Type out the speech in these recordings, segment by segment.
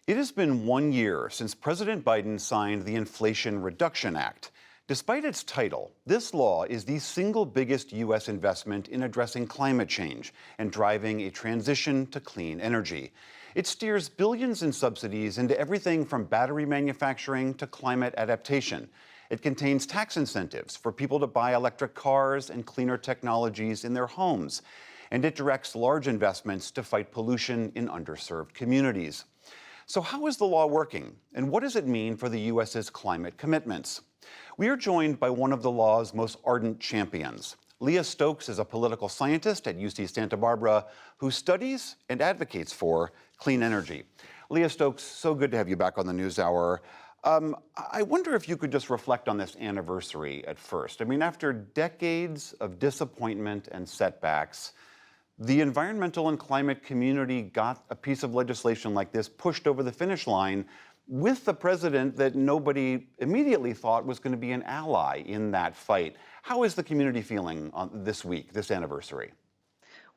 It has been 1 year since President Biden signed the Inflation Reduction Act. Despite its title, this law is the single biggest U.S. investment in addressing climate change and driving a transition to clean energy. It steers billions in subsidies into everything from battery manufacturing to climate adaptation. It contains tax incentives for people to buy electric cars and cleaner technologies in their homes. And it directs large investments to fight pollution in underserved communities. So how is the law working, and what does it mean for the U.S.'s climate commitments? We are joined by one of the law's most ardent champions. Leah Stokes is a political scientist at UC Santa Barbara who studies and advocates for clean energy. Leah Stokes, so good to have you back on the NewsHour. I wonder if you could just reflect on this anniversary at first. I mean, after decades of disappointment and setbacks, the environmental and climate community got a piece of legislation like this pushed over the finish line with the president that nobody immediately thought was going to be an ally in that fight. How is the community feeling on this week, this anniversary?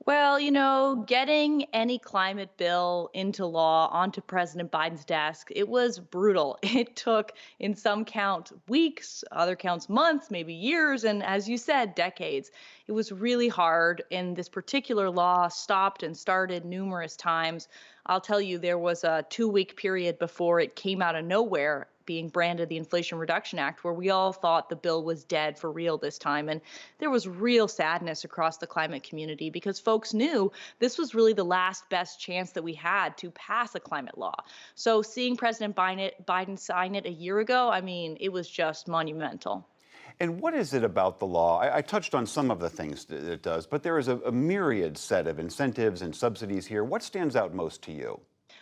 Well, getting any climate bill into law onto President Biden's desk, it was brutal. It took, in some count, weeks, other counts, months, maybe years, and as you said, decades. It was really hard, and this particular law stopped and started numerous times. I'll tell you, there was a 2-week period before it came out of nowhere, being branded the Inflation Reduction Act, where we all thought the bill was dead for real this time. And there was real sadness across the climate community because folks knew this was really the last best chance that we had to pass a climate law. So seeing President Biden sign it a year ago, I mean, it was just monumental. And what is it about the law? I touched on some of the things that it does, but there is a myriad set of incentives and subsidies here. What stands out most to you?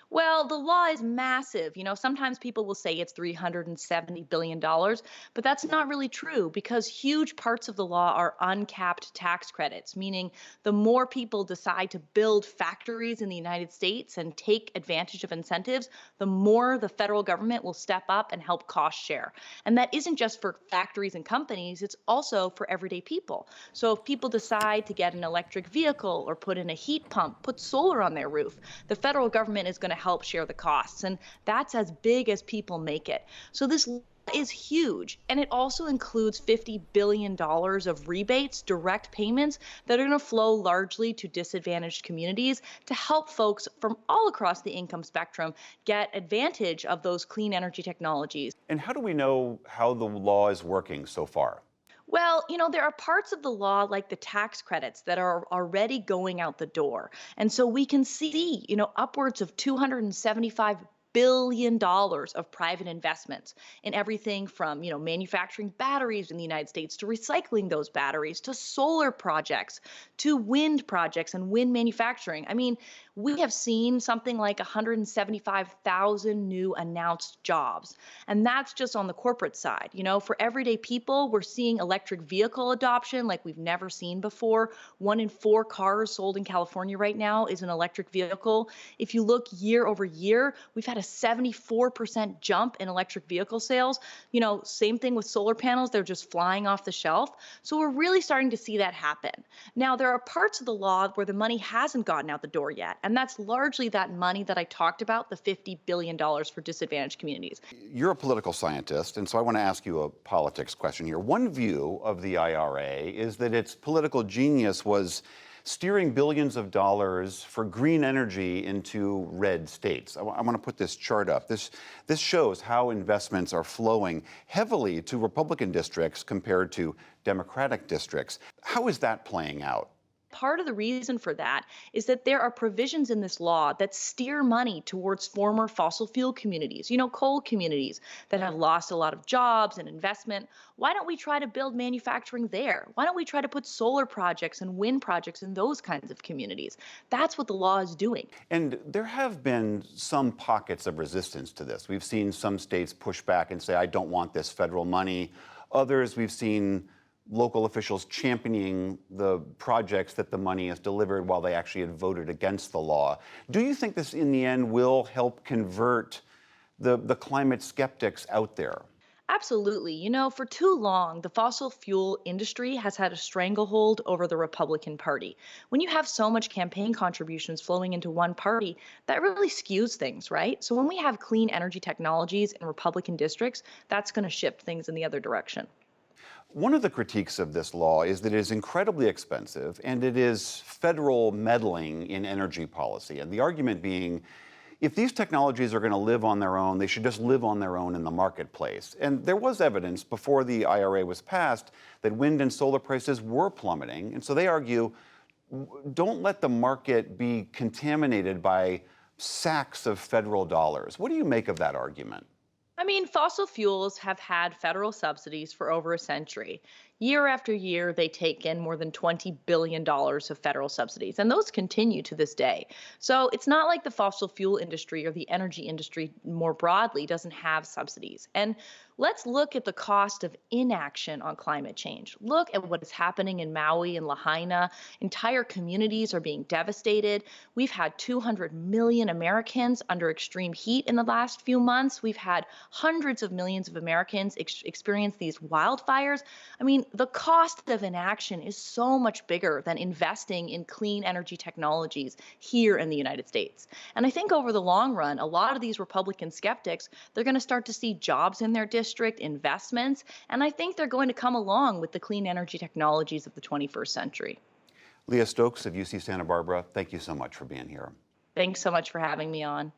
Well, the law is massive. Sometimes people will say it's $370 billion, but that's not really true because huge parts of the law are uncapped tax credits, meaning the more people decide to build factories in the United States and take advantage of incentives, the more the federal government will step up and help cost share. And that isn't just for factories and companies, it's also for everyday people. So if people decide to get an electric vehicle or put in a heat pump, put solar on their roof, the federal government is going to help share the costs. And that's as big as people make it. So this is huge. And it also includes $50 billion of rebates, direct payments that are going to flow largely to disadvantaged communities to help folks from all across the income spectrum get advantage of those clean energy technologies. And how do we know how the law is working so far? Well, there are parts of the law like the tax credits that are already going out the door. And so we can see, upwards of $275 billion of private investments in everything from, manufacturing batteries in the United States to recycling those batteries to solar projects to wind projects and wind manufacturing. I mean, we have seen something like 175,000 new announced jobs. And that's just on the corporate side. For everyday people, we're seeing electric vehicle adoption like we've never seen before. 1 in 4 cars sold in California right now is an electric vehicle. If you look year over year, we've had a 74% jump in electric vehicle sales. Same thing with solar panels. They're just flying off the shelf. So we're really starting to see that happen. Now, there are parts of the law where the money hasn't gotten out the door yet. And that's largely that money that I talked about, the $50 billion for disadvantaged communities. You're a political scientist, and so I want to ask you a politics question here. One view of the IRA is that its political genius was steering billions of dollars for green energy into red states. I want to put this chart up. This shows how investments are flowing heavily to Republican districts compared to Democratic districts. How is that playing out? Part of the reason for that is that there are provisions in this law that steer money towards former fossil fuel communities, coal communities that have lost a lot of jobs and investment. Why don't we try to build manufacturing there? Why don't we try to put solar projects and wind projects in those kinds of communities? That's what the law is doing. And there have been some pockets of resistance to this. We've seen some states push back and say, I don't want this federal money. Others, we've seen local officials championing the projects that the money has delivered while they actually had voted against the law. Do you think this, in the end, will help convert the climate skeptics out there? Absolutely. For too long, the fossil fuel industry has had a stranglehold over the Republican Party. When you have so much campaign contributions flowing into one party, that really skews things, right? So when we have clean energy technologies in Republican districts, that's going to shift things in the other direction. One of the critiques of this law is that it is incredibly expensive and it is federal meddling in energy policy. And the argument being, if these technologies are going to live on their own, they should just live on their own in the marketplace. And there was evidence before the IRA was passed that wind and solar prices were plummeting. And so they argue, don't let the market be contaminated by sacks of federal dollars. What do you make of that argument? Fossil fuels have had federal subsidies for over a century. Year after year, they take in more than $20 billion of federal subsidies, and those continue to this day. So it's not like the fossil fuel industry or the energy industry more broadly doesn't have subsidies. And let's look at the cost of inaction on climate change. Look at what is happening in Maui and Lahaina. Entire communities are being devastated. We've had 200 million Americans under extreme heat in the last few months. We've had hundreds of millions of Americans experience these wildfires. The cost of inaction is so much bigger than investing in clean energy technologies here in the United States. And I think over the long run, a lot of these Republican skeptics, they're going to start to see jobs in their district, investments, and I think they're going to come along with the clean energy technologies of the 21st century. Leah Stokes of UC Santa Barbara, thank you so much for being here. Thanks so much for having me on.